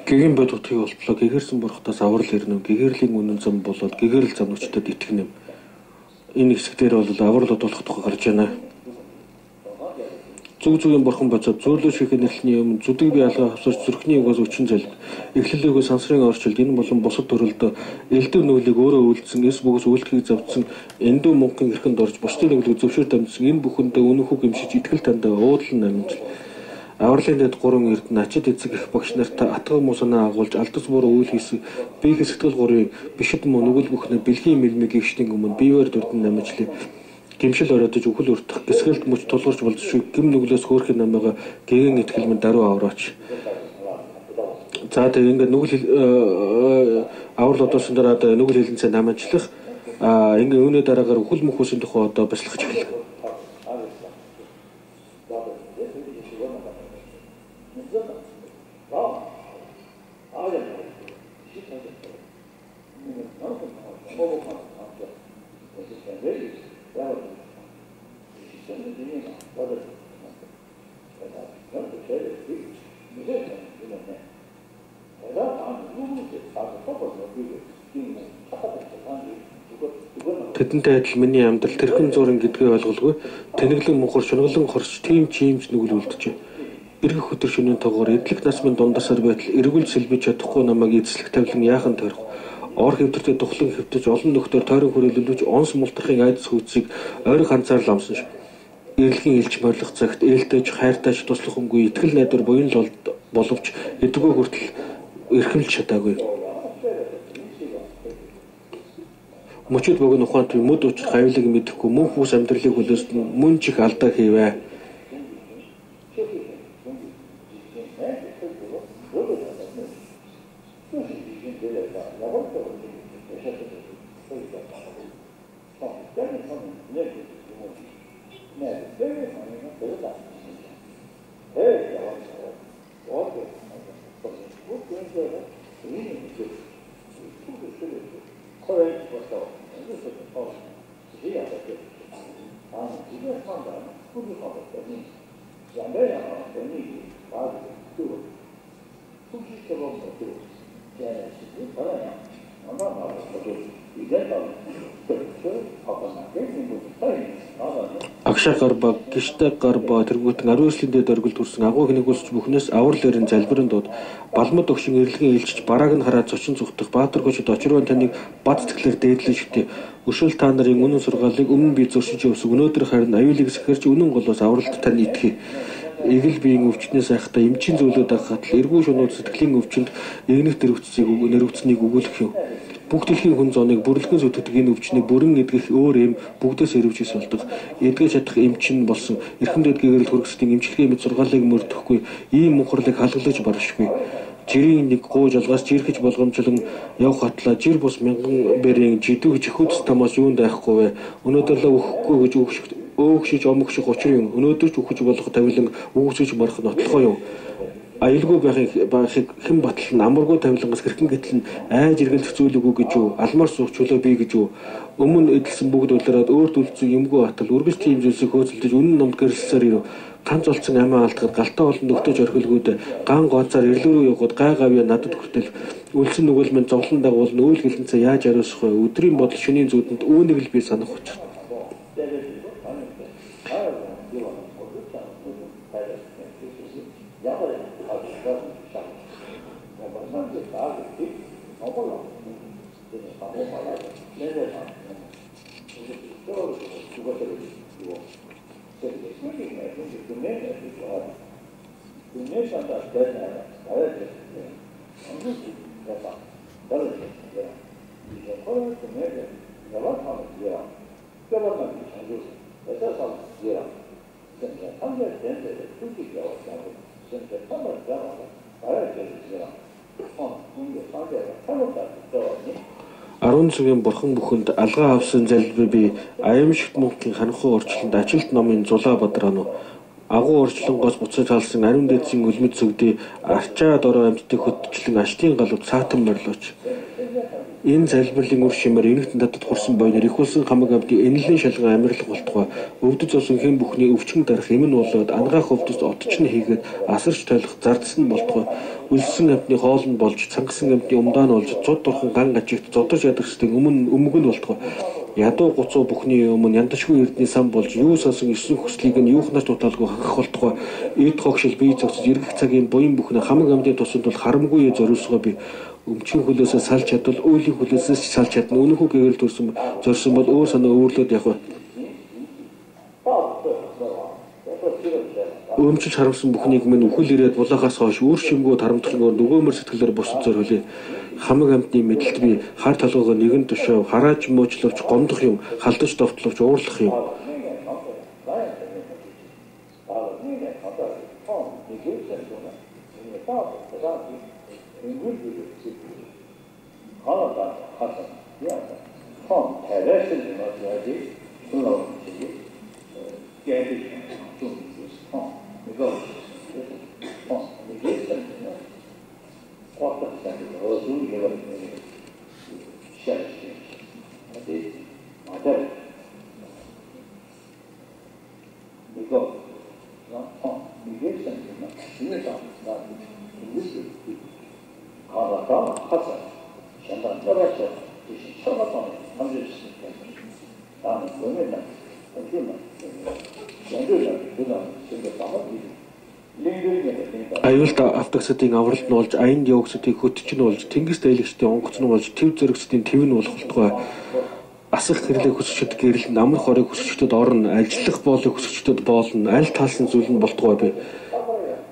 Гэгийн бод утгыг болтлоо гэгэрсэн бурхтаас аврал ирнэ. Гэгэрлийн үнэн зам болоод гэгэрэл замнуудад итгэнэ. Энэ хэсгээр бол аврал болох тухай гарч байна. Зүг зүгийн бурхан бацаад зөөрлөө шихэн нэрлэний өмнө зүдэг бие алгаа авсарч зүрхний угаас өчн залб. Эхлэлөөгөө сансрын орчилд энэ болон бусад төрөлдөө элдв нүүлийг өөрөө үйлдсэн, эс бөгөөс үйлдэхийг завдсан, эндүү мөнгөн эрхэнд орж бусдын нэглэг зөвшөөр дамжсан энэ бүхэндээ үнэнхүү гэмшиж итгэл тандаа уудлан намжил. Авралын дэд 3 эрдэнэ ачид эцэг их багш нарт атгах муу санаа агуулж алдас буруу үйл хийсэн биеийн сэтгэл гурийн бишид муу нүгэл бүхнээ бэлгийн мэлмиг гихшний өмнө биевэр дурдан намжлаа. Гимшил ороодож өхөл өртөх гисгэлт мөч тулгарч болзошгүй гим нүглөөс хөөрхийн намайга гэгэн итгэлмэн даруй авраач. За тэгээ ингээд нүгэл аврал одоосон дараа одоо нүгэл хэлэнцээ намжлах ингээд үүний дараагаар өхөл мөхөөсийн тухай одоо бяцлахж эхэллээ. Тэдэнтэй адил миний амьдрал тэрхэн зураг гэдгээ ойлголгүй тэнэглэн мухар шунаглан хорч тийм чимж нүгэл үлджээ. Иргэх өдөр шөнийн тоогоор эдлэг нас минь дундасаар байтал эргүүл сэлбэж чадахгүй намайг эзлэх тавлан яахан тойрох. Ор хэвтэртэй тухлан хэвтэж олон нөхдөр тойрон хүрээлүүлж онс мултрахын айдас хүүцийг ойр ганцаар л амсан ш. Эрлэгийн илж морлох цагт ээлдэж хайртайч туслах хүнгүй итгэл найдвар буян боловч эдгөө хүртэл эрхэмлж чадаагүй. Мөчөд богино ухаант мөд учрах аюулыг мэдэхгүй мөн хүүс амьдралыг хүлээсэн мөн чих алдаа хийвэ. Агшаа гарба, гişтэй гарба тэргүүтэн ариуслын дэд оргил төрсэн агуу хинэгүүлж бүхнээс аврал өрийн залбирын дууд балмад өгшин эрлэгийн илчж барааг нь хараад зочин зүгтэх баатар гочид очирван таныг бат сэтгэлээр дээдлэн шигтээ өшөөл та нарын үнэн сургаалыг өмнө би зуршиж явсан өнөөдөр харин аюулыг сэхэрч үнэн голоос авралт тань итгэе. Игэл биеийн өвчнөөс айхтаа эмчийн зөвлөд агахтал эргүү шунууд сэтгэлийн өвчнөд игнэт нэрвцнийг өгүүлэх юм. Бүх дэлхийн хүн зооныг бүрлэгэн зүтгэдэг энэ өвчнийг бүрэн эдгэх өөр юм бүгдээс ирвжээс болдог. Эдгэж чадах эмчин болсон эрхэм дэдгээрэл хөргөсдийн эмчилгээ мэд сургаалыг мөрдөхгүй ийм мунхарлыг халгалж баршгүй. Жирийн нэг гоо жалгаас жирхэж болгоомжлон явх хатлаа жир бус мянган бэрийн жидүү жихүүц тамаас юунд айхгүй вэ? Өнөөдөр л өгөхгүй гэж өөгшиж омогших учрын юм. Өнөөдөр ч өгөж болох тавилан өгөөсөж барах нотлохоо юм. Аюулгүй байхыг хэн батал нь амаргүй тавилангаас хэрхэн гэтэл нь айж иргэлдэх зүйл үгүй гэж юу? Алмаар суух чөлөө бий гэж юу? Өмнө эдэлсэн бүгд улираад өөрт үлдсэн юмгүй батал үргэлж тийм зүйлсийг хөөцөлдөж үнэн номд гэрэлсээр ирв. Ганц олцсон амиа алдахад галтаа болон нөхдөж орхилгууд ган гонцаар ирлүү рүү явхад гай гавья надад хүртэл үлсэн нүгэл мэн зовлон дагуул нүүл гэлэнцээ яаж ариусах вэ? Өдрийн бодол шөнийн зүудэнд үүнийг л би санах учир. Арван цагийн бурхан бүхэнд алгаа авсан залбир би аимшигт Монголын ханхуй орчлонд ажилт номын зулаа бадрано агуу орчлонгоос буцаж халсан ариун дээдсийн үлмэд сүгдээ арчаад ороо амьтдыг хөтчлэн аштын галууд саатан морлооч. Энэ залбирлын үр шимээр энэгтэн татад хурсан бойноор их болсон хамаг авдын энэлийн шалган амьдрал болтгоо өвдөж зосон хэн бүхний өвчгөн дарах эмэн болоод ангаах өвдөс отчны хийгээд асарч тойлох зардсан болтгоо үлссэн амтны хоол нь болж цангасан амтны умдаа нь болж цуд дурхан ган гажигт зодож ядагчдын өмнө нь болтгоо ядуу гуцуу бүхний өмнө яндашгүй эрдний сан болж юу сосон эсрэг хүслийг нь юухнаас дутаалгүй хангах болтгоо эд хогшил бие зогсож эргэх цагийн буян бүхнээ хамаг амтны тусанд бол харамгүй зориулсгоо би өмчийн хүлээсээ салж чадвал өөлийн хүлээсээ салж чадна. Үнэхүү гэрэл зорьсон бол өөр санаа өөрлөд явах. Өмчилж харамсан бүхнийг минь үхэл ирээд булахаас хойш үр шимгүү тарамтлангоор нөгөөмөр сэтгэлээр босод зориулъя. Хамаг амтны мэдлэлд би хар талгуугаа нэгэн тушаав харааж муучлавч гомдох юм, халдаж довтловч уурлах юм. Аюулт автоксидын авралт нь болж, аян диоксидын хөтч нь болж, тэнгис дайлгчдын онгоц нь болж, төв зөрөгчдийн төв нь болох болтугай асах гэрлийг хүсчихэд гэрэл, амар хорыг хүсчихэд орно, ажиллах боолыг хүсчихэд боолно, аль таалсан зүйл нь болтугай би.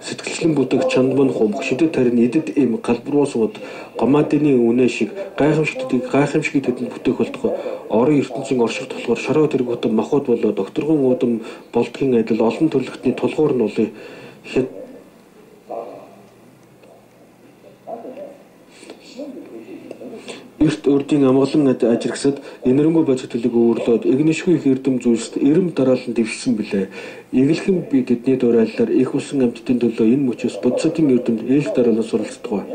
Сэтгэлчлэн бүдэг чандман хумх, шидэт тарин идэд эм галбруус уд, гомадины үнэ шиг, гайхамшигт тэдэнд бүтээх болтугай орон ертөнцийн орших толгоор шороо тэргүүтэн махуд болоод докторгон уудам болдгийн адил олон төрлөختний тулгуур нь улыг хэд эрт өрдийн амгалан ажиргсад энэрэнгүй бодитолыг өөрлөөд игнэшгүй их эрдэм зүйлсд эрэм дараалан дэвшсэн билээ. Эглэхэн би тэдний дуурайлаар их усан амьтдын төлөө энэ мөчөөс бодисодын эрдэмд ээлж дараалан суралцдаг.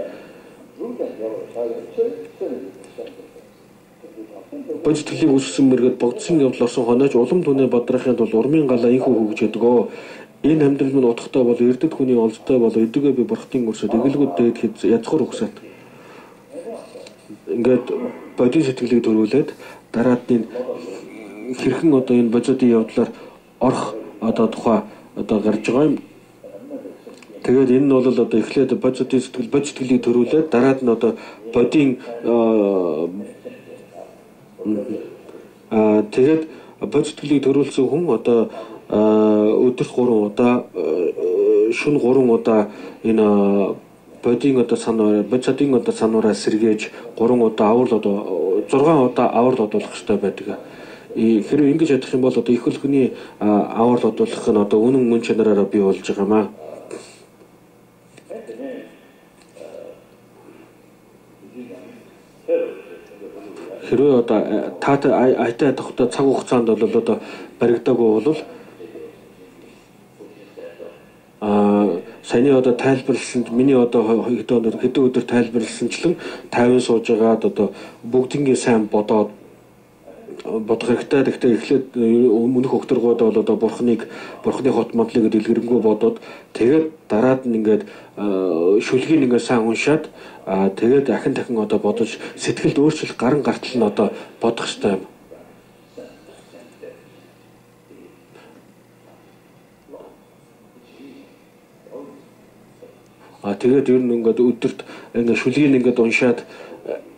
Бодитолыг үссэн мэргэд богдсон явдал орсон хонооч улам түнэ бадрахын тулд урмын галаа инх хөвгөж өгдөгөө. Энэ амьдрал минь утгатай бол эрдэд хүний олзтой бол эдүгээ би бурхтын өрсөд эгэлгүүд дээд хэд язгуур угсаад ингээд бодит сэтгэлийг төрүүлээд дараад нь хэрхэн одоо энэ бодитын явдлаар орох одоо тухай одоо гарч байгаа юм. Тэгээд энэ нь бол одоо эхлээд бодитын сэтгэлийг төрүүлээд дараад нь одоо бодийн тэгээд бодитыг төрүүлсэн хүн одоо өдөрт 3 удаа шөнө 3 удаа энэ бодийн одоо бодисодын одоо санаараа сэргээж 3 удаа аврал одоо 6 удаа аврал одуулах хэрэгтэй байдаг. Хэрвээ ингэж ядах юм бол одоо их хөлхний аврал одуулах нь одоо үнэн мөн чанараараа бий болж байгаа маа. Хэрвээ одоо таатай айтай тогтоо цаг хугацаанд бол одоо баригдаагүй бол саяны одоо тайлбарлсан миний одоо хэдэн өдөр тайлбарласанчлан 50 сууж байгаад одоо бүгднийг сайн бодох хэрэгтэй. Гэхдээ эхлээд өмнөх өгтөргүүд бол одоо бурхны хот модлыг дэлгэрэнгүй бодоод тэгээд дараад нь ингээд шүлгийг ингээд сайн уншаад тэгээд дахин одоо бодож сэтгэлд өөрчлөлт гарan гартал нь одоо бодох хэрэгтэй юм. Тэгээд ер нь ингээд өдөрт ингээд шүлгийг ингээд уншаад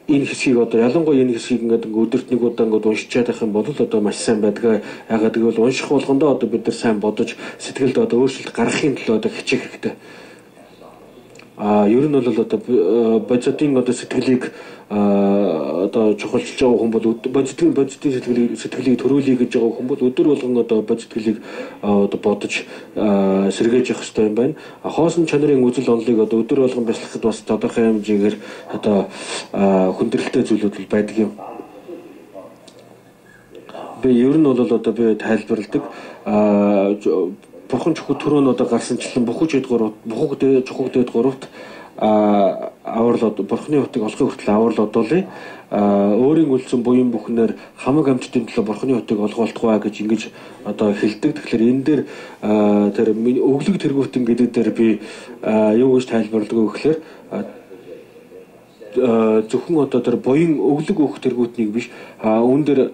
энэ хэсгийг одоо ялангуяа энэ хэсгийг ингээд өдөрт нэг удаа ингээд уншичаад байх юм бол одоо маш сайн байдаг. Ягаад гэвэл унших болгондоо одоо бид нар сайн бодож сэтгэлд одоо өөрчлөлт гаргахын төлөө одоо хичээх хэрэгтэй. Ер нь бол одоо бодитын одоо сэтгэлийг одоо чухалчилж байгаа хүн бол бодитын сэтгэлийг төрүүлэх гэж байгаа хүн бол өдөр болгон одоо бодитгэлийг одоо бодож сэргээж явах хэрэгтэй юм байна. Хоосон чанарын үзэл онолыг одоо өдөр болгон бяцлахад бас тодорхой хэмжээгээр одоо хүндрэлтэй зүйлүүд байдаг юм. Би ер нь бол одоо би тайлбарладаг бурхан чухал төрөө нь одоо гарсанчлан бухуд чухагдэд гуравт аварлууд бурханы утыг олохын хүртэл аварл одуулъя. Өөрийн үлдсэн буян бүхнээр хамаг амьтдын төлөө бурханы утыг олгоолтгоо гэж ингэж одоо хэлдэг. Тэгэхээр энэ дээр тэр өглөг тэргүүтэн гэдэг дээр би юу гэж тайлбарладаг вэ гэхээр зөвхөн одоо тэр буян өглөг өөх тэргүүтнийг биш үүн дээр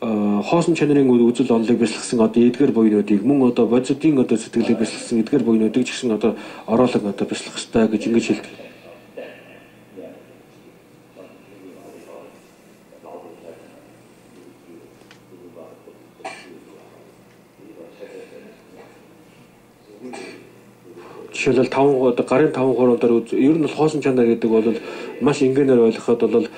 хоосон чанарын үзэл онолыг бяцлахсан одоо эдгээр буйнуудыг мөн одоо бодитын одоо сэтгэлийг бяцлахсан эдгээр буйнуудыг ч гэсэн одоо ороолог одоо бяцлах хэрэгтэй гэж ингэж хэлдэг. Жишээлбэл 5 гарын 5 хуруундаар ер нь хоосон чанар гэдэг бол маш энгийнээр ойлгоход бол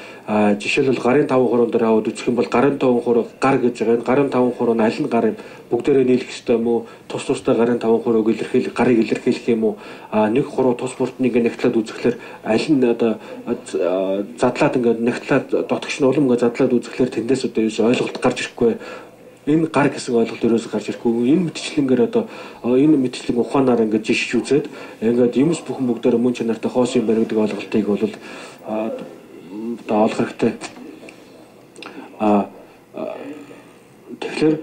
жишээлбэл гарын 5 хуруундаар аваад үзэх юм бол гарын 5 хуруу гар гэж байгаа. Энэ гарын 5 хуруу нь аль нь гар юм? Бүгдээрээ нийлэх ёстой юм уу? Тус тустай гарын 5 хурууг гарыг илэрхийлэх юм уу? Нэг хуруу тус бүрт нэг нэгтлээд үзэхлээр аль нь одоо задлаад ингээд нэгтлээд дотгоч нь улам ингээд задлаад үзэхлээр тэндээс одоо юу ойлголт гарч ирэхгүй. Энэ гар гэсэн ойлголт ерөөсөй гарч ирэхгүй. Энэ мэтчлэнгээр одоо энэ мэтчлэн ухаанаар ингээд жишж үзээд ингээд юмс бүхэн бүгдээр мөн чанартай хоос юм байна гэдэг ойлголтыг бол одоо олох хэрэгтэй. Тэгэхээр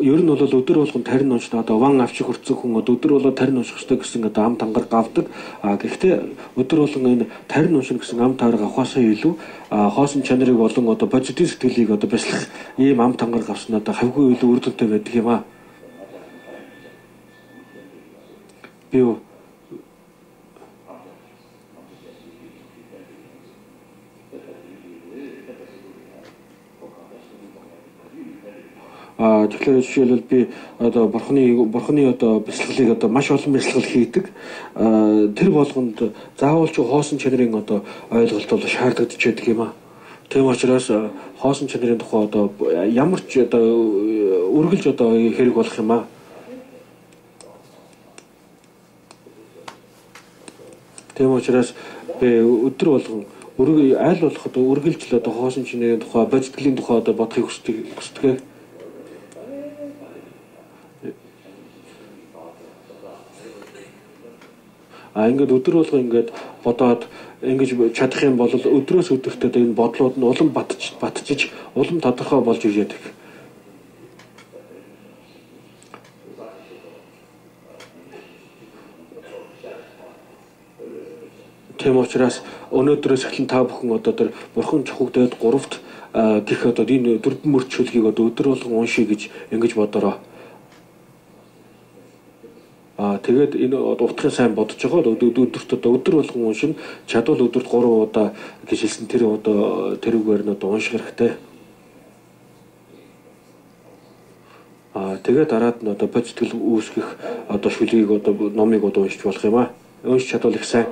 ер нь бол өдөр болгон тарин уншд одоо ван авчих хүрцэн хүн өдөр болоо тарин унших хэрэгтэй гэсэн одоо ам тангаар гавдаг. Гэхдээ өдөр болгон энэ тарин унших гэсэн ам таарга авахаас илүү хоосон чанарыг болон одоо бодитын сэтгэлийг одоо бяцлах ийм ам тангаар гавсан одоо хавьгүй илүү үр дүнтэй байдаг юм аа. Би тэгэхээр жишээлбэл би одоо бурхны одоо бяцлаглыг одоо маш олон бяцлал хийдэг. Тэр болгонд заавал ч хоосон чанарын одоо ойлголт бол шаардлагатай байдаг юм аа. Тийм учраас хоосон чанарын тухай одоо ямар ч одоо үргэлж одоо хэрэг болох юм аа. Тийм учраас би өдөр болгон аль болох одоо үргэлж л одоо хоосон чанарын тухай бодитглийн тухай одоо бодохыг хүсдэг. Ингээд өдөр болго ингээд бодоод ингэж чадах юм бол өдрөөс өдөртөө энэ бодлууд нь улам батчиж улам тодорхой болж ирээд их. Тийм учраас өнөөдрөөс эхлэн та бүхэн одоо тэр бурхан чухагдаад 3-т гих одоо энэ дөрвөн мөрчлөгийг одоо өдөр болгон уншия гэж ингэж бодороо. Тэгээд энэ утгыг сайн бодож байгаа өдөрт одоо өдөр болгон уншин чадвал өдөрт 3 удаа гэж хэлсэн тэр одоо тэрүүгээр нь одоо унших хэрэгтэй. Тэгээд дараад нь одоо бодитгэл үүсгэх одоо шүлгийг одоо номыг одоо уншиж болох юм аа. Уншиж чадвал их сайн.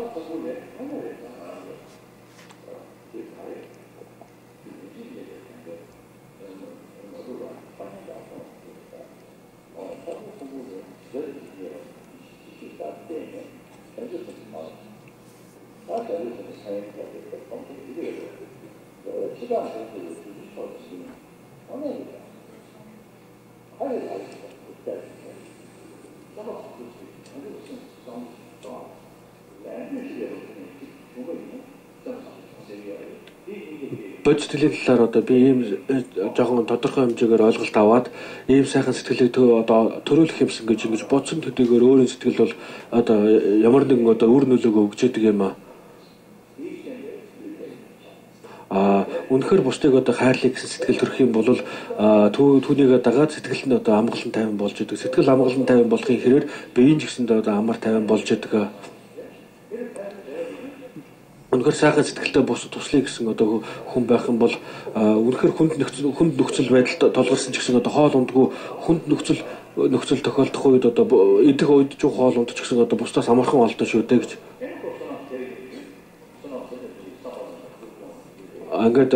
Бодитглийн талаар одоо би ийм жоохон тодорхой хэмжээгээр ойлголт аваад ийм сайхан сэтгэлийг одоо төрүүлэх юмсан гэж ингэж бодсон төдийгээр өөрийн сэтгэл бол одоо ямар нэгэн одоо үр нөлөөгөө өгч яадаг юм аа. Үнэхээр бусдыг одоо хайрлах гэсэн сэтгэл төрөх юм бол түүнийг дагаад сэтгэл нь одоо амгалан тайван болж идэг. Сэтгэл амгалан тайван болохын хэрээр биеийн ч гэсэндээ одоо амар тайван болж идэг. Үнэхээр сайхан сэтгэлтэй бус туслая гэсэн одоо хүн байх юм бол үнэхээр хүнд нөхцөл байдалд толгорсон ч гэсэн одоо хоол ундгүй хүнд нөхцөл тохиолдох үед одоо идэх үед жоо хоол ундч гэсэн одоо бусдаас амархан олдсон шүү дээ гэж. Ингээд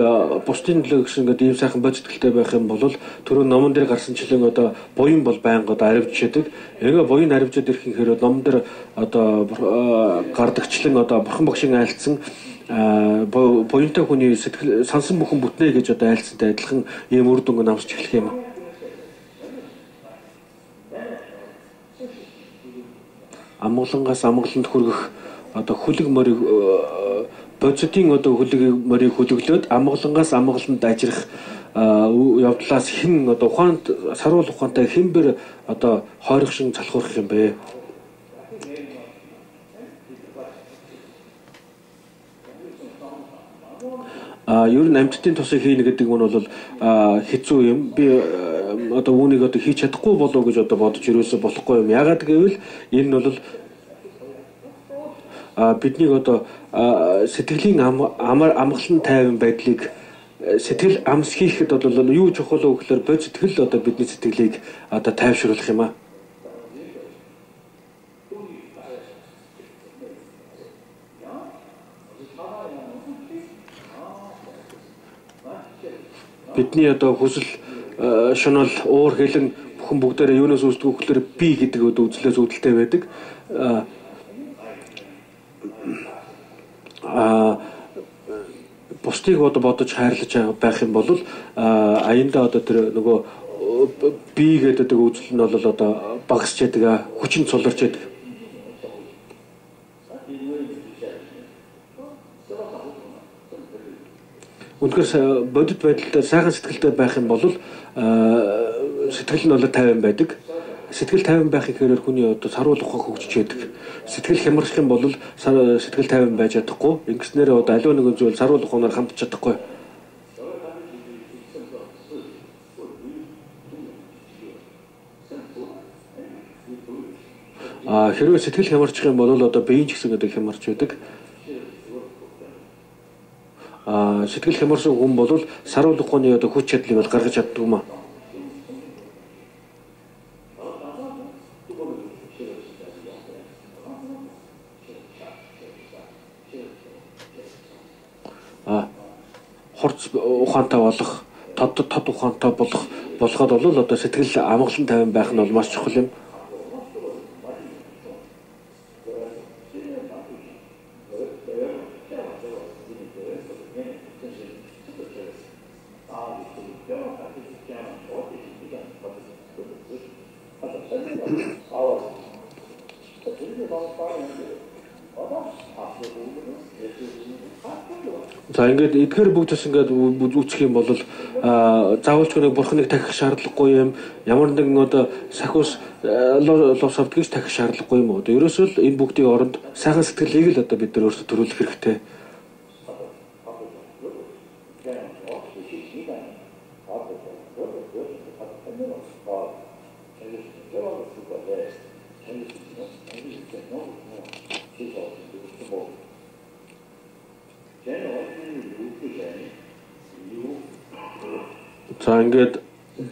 бусдын төлөө гэсэн ингээд ийм сайхан бод сэтгэлтэй байх юм бол түрүү номон дээр гарсанчлан одоо буян бол байнга одоо аривжчихдаг. Ингээ буян аривжаад ирэх хэрэг номон дээр одоо гардагчлан одоо бурхан багшийн айлцсан буянтай хүний сэтгэл сансан бүхэн бүтнэ гэж одоо айлцсантай адилхан ийм үр дүнг намсч эхлэх юм. Амгалангаас амгаланд хүргэх одоо хүлэг морийг бодитын одоо хүлэг морийг хүлэглөөд амгалангаас амгаланд ажрах явдлаас хэн одоо ухаанд саруул ухаантай хэмбэр одоо хойрох шин залхуурах юм бэ? Ер нь амьтдын тусыг хийнэ гэдэг нь бол хэцүү юм. Би одоо үүнийг одоо хийж чадахгүй болов гэж одоо бодож ирээсээ болохгүй юм. Ягаад гэвэл энэ нь бол биднийг одоо сэтгэлийн амгалан тайван байдлыг сэтгэл амс хийхэд бол юу чухал вэ гэхээр бод сэтгэл одоо бидний сэтгэлийг одоо тайвшруулах юм аа. Бидний одоо хүсэл шунал уур хилэн бүхэн бүгдээрээ юунаас үүсдэг вэ гэхээр би гэдэг үзлээс үүдэлтэй байдаг. Бусдыг одоо бодож хайрлаж байх юм бол аяндаа одоо тэр нөгөө би гэдэг үзэл нь бол одоо багасч яадаг, хүчин цуларч яадаг. Үнэхээр бодит байдалтай сайхан сэтгэлтэй байх юм бол сэтгэл нь бол тайван байдаг. Сэтгэл тайван байх ихээр хүний одоо саруул ухаан хөгжиж яадаг. Сэтгэл хямрах юм бол сэтгэл тайван байж чадахгүй. Ингэснээр одоо аливаа нэгэн зүйл саруул ухаанаар хамтж чадахгүй. Хэрвээ сэтгэл хямарчих юм бол одоо биеийн ч гэсэн одоо хямарч байдаг. Сэтгэл хямарсан хүн бол саруул ухааны одоо хүч чадлыг бол гаргаж чаддаг юм аа. Хурц ухаантай болох, тод ухаантай болоход бол одоо сэтгэл амгалан тайван байх нь бол маш чухал юм. За ингээд эдгээр бүгд бас ингээд үүсэх юм бол заавалч нэг бурхныг тахих шаардлагагүй юм. Ямар нэгэн одоо сахиус лос авдгийж тахих шаардлагагүй юм уу? Ерөөсөө л энэ бүгдийн оронд сайхан сэтгэлийг л одоо бид нар өөрсдөө төрүүлэх хэрэгтэй. За ингээд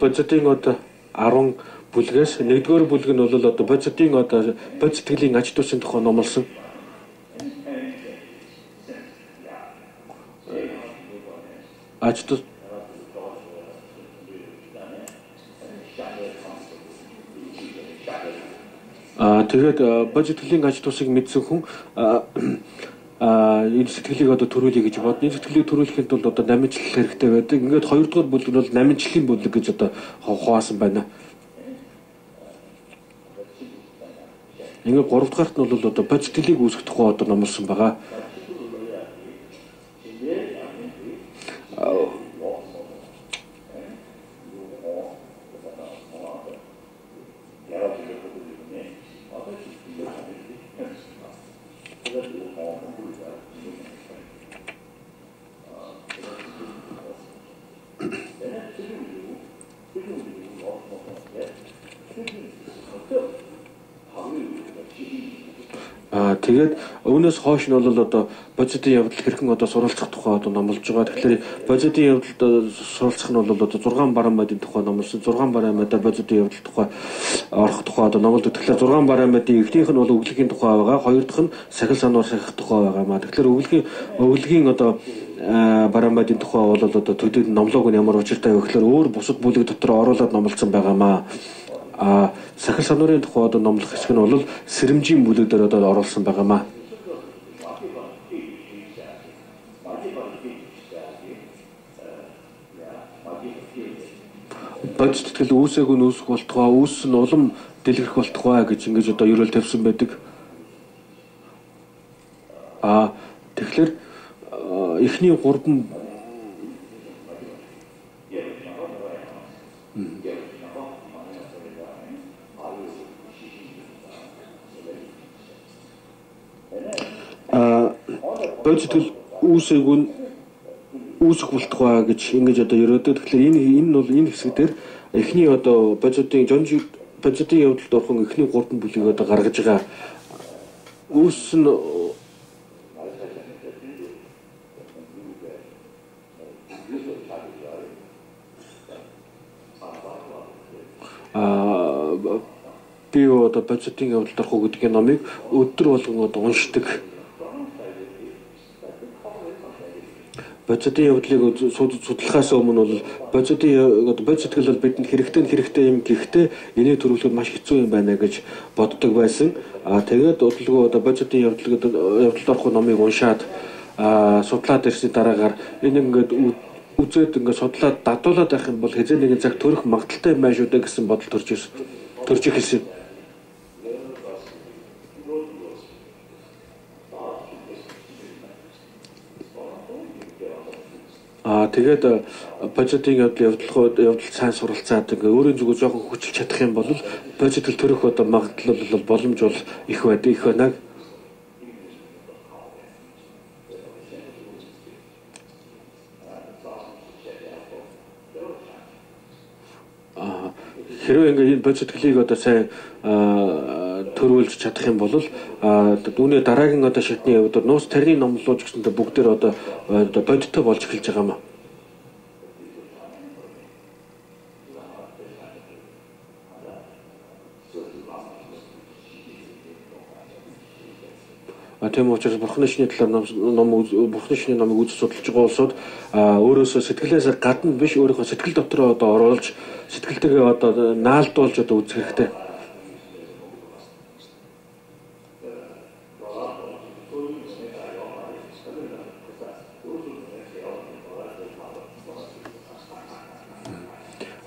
бодитын одоо 10 бүлгээс нэгдүгээр бүлэг нь бол одоо бодитын одоо бод сэтгэлийн аж туусын тухай номлосон. Аж тус тэгээд бод сэтгэлийн аж туусыг мэдсэн хүн энэ сэтгэлийг одоо төрүүлье гэж бодно. Энэ сэтгэлийг төрүүлэхэд бол одоо намжлах хэрэгтэй байдаг. Ингээд хоёрдугаар бүлэг нь бол намжлалын бүлэг гэж одоо хуваасан байна. Ингээд гуравдугаарт нь бол одоо бод сэтгэлийг үүсгэх тухай одоо номлосон байгаа. Тэгээд үүнээс хойш нь бол одоо бодитын явдал хэрхэн одоо суралцах тухай одоо номлож байгаа. Тэгэхээр бодитын явдалд суралцах нь бол одоо 6 бараамдын тухай номлосон. 6 бараамдаа бодитын явдал тухай орох тухай одоо номлолдог. Тэгэхээр 6 бараамдын эхнийх нь бол өглөгийн тухай байгаа. Хоёр дахь нь сахил сануур сахих тухай байгаа маа. Тэгэхээр өглөгийн одоо бараамдын тухай бол одоо төдийд номлоог нь ямар учиртай вэ гэхээр өөр бусад бүлэг дотор оруулаад номлосон байгаа маа. Сахил сануурын тухай одоо номлох хэсэг нь бол сэрэмжийн бүлэг дээр одоо оруулсан байгаа маа. Бодит сэтгэл үүсээг нь үүсэх болтугай, үүс нь улам дэлгэрэх болтугай гэж ингэж одоо ерөөл тавьсан байдаг. Тэгэхээр эхний 3 бодит сэтгэл үүсээг нь үүсэх болтугай гэж ингэж одоо ерөөдөө. Тэгэхээр энэ бол энэ хэсэг дээр эхний одоо бодитын явдалд орхон эхний 3 бүлгийг одоо гаргаж байгаа. Үүс нь би одоо бодитын явдалд орох гэдэг номыг өдөр болгон одоо уншдаг. Бодитын явдлыг судлахаас өмнө бол бодит сэтгэл бол бидэнд хэрэгтэй юм гэхдээ энийг төрүүлэхэд маш хэцүү юм байна гэж боддог байсан. Тэгээд удалгүй одоо бодитын явдалд орох номыг уншаад судлаад ирсний дараагаар энэ ингээд үзээд ингээд судлаад дадуулаад байх юм бол хэзээ нэгэн цаг төрөх магадaltaй юм байна шүү дээ гэсэн бодол төрж ирсэн. Тэгээд бодитын явдал сайн суралцаад ингээ өөрийн зүгөө жоохон хүчилж чадах юм бол бодитл төрөх одоо магадлал бол боломж бол их байна. Хэрвээ ингээ энэ бодитглийг одоо сайн төрүүлж чадах юм бол үүний дараагийн одоо шатны явдал нуус тарины номлуулж гэсэндээ бүгдээр одоо бодиттой болж эхэлж байгаа юм. Тийм учраас бурхны шний талаар бурхны шний номыг үзэж судалж байгаа улсууд өөрөөсөө сэтгэлээсээ гадна биш өөрийнхөө сэтгэл дотроо одоо оруулж сэтгэлтэйгээ одоо наалдуулж одоо үзэх хэрэгтэй.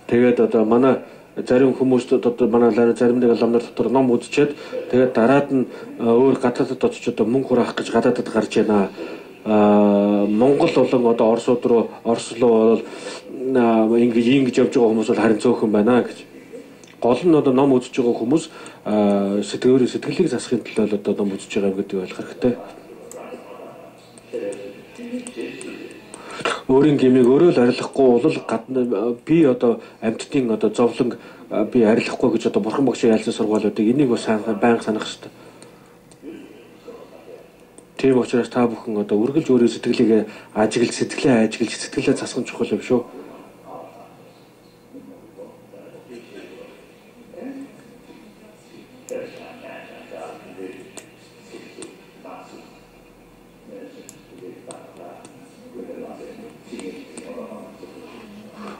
Тэгээд одоо манай зарим хүмүүст одоо манай зарим нэг ламнар дотор ном үзчихэд тэгээд дараад нь өөр гадаадд очиж одоо мөнгө хураах гэж гадаадд гарч байна. Монгол болон одоо Оросууд руу бол ингэж явж байгаа хүмүүс бол харин цөөхөн байна гэж. Гол нь одоо ном үзэж байгаа хүмүүс сэтгэлийг засахын төлөө одоо ном үзэж байгаа гэдэг ойлгох хэрэгтэй. Өөрийн гэмийг өөрөө л арилгахгүй бол гадна би одоо амьтдын одоо зовлон би арилгахгүй гэж одоо бурхан багшийн ялсан сургаалуудыг энийг бас байнга санах хэрэгтэй. Тийм учраас та бүхэн одоо үргэлж өөрийн сэтгэлээ ажиглаж сэтгэлээ засах чухал юм шүү.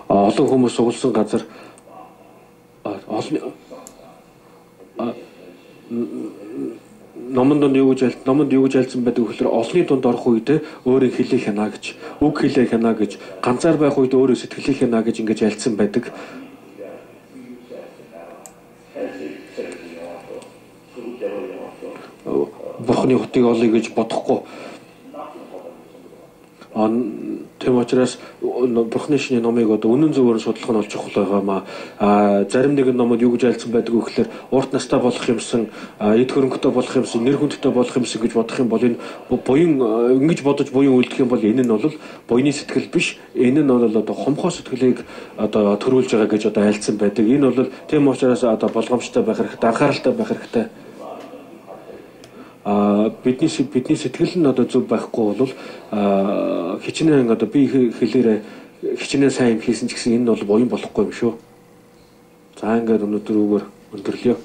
Олон хүмүүс сугалсан газар номонд юу гэж альцсан байдаг гэхээр олонний дунд орох үед өөрийн хэлийг хянаа гэж, үг хэлээ хянаа гэж, ганцаар байх үед өөрөө сэтгэлийг хянаа гэж ингэж альцсан байдаг. Бурхны хотыг олъё гэж бодохгүй. Тийм учраас бурхны шний номыг одоо үнэн зөвөөр судлах нь бол чухал байгаамаа. Зарим нэгэн номод юу гэж айлцсан байдаг вэ гэхээр урт настай болох юмсан, эд хөрөнгөтэй болох юмсан, нэр хүндтэй болох юмсан гэж бодох юм бол энэ буян ингэж бодож буян үлдэх юм бол энэ нь бол буйны сэтгэл биш. Энэ нь бол одоо хомхоо сэтгэлийг одоо төрүүлж байгаа гэж одоо айлцсан байдаг. Энэ бол тийм учраас одоо болгоомжтой байх хэрэгтэй, анхааралтай байх хэрэгтэй. бидний сэтгэл нь одоо зөв байхгүй бол хичнээн одоо би хэлээрээ хичнээн сайн юм хийсэн ч гэсэн энэ бол буян болохгүй юм шүү. За ингээд өнөөдөр үгээр өндөрлөё.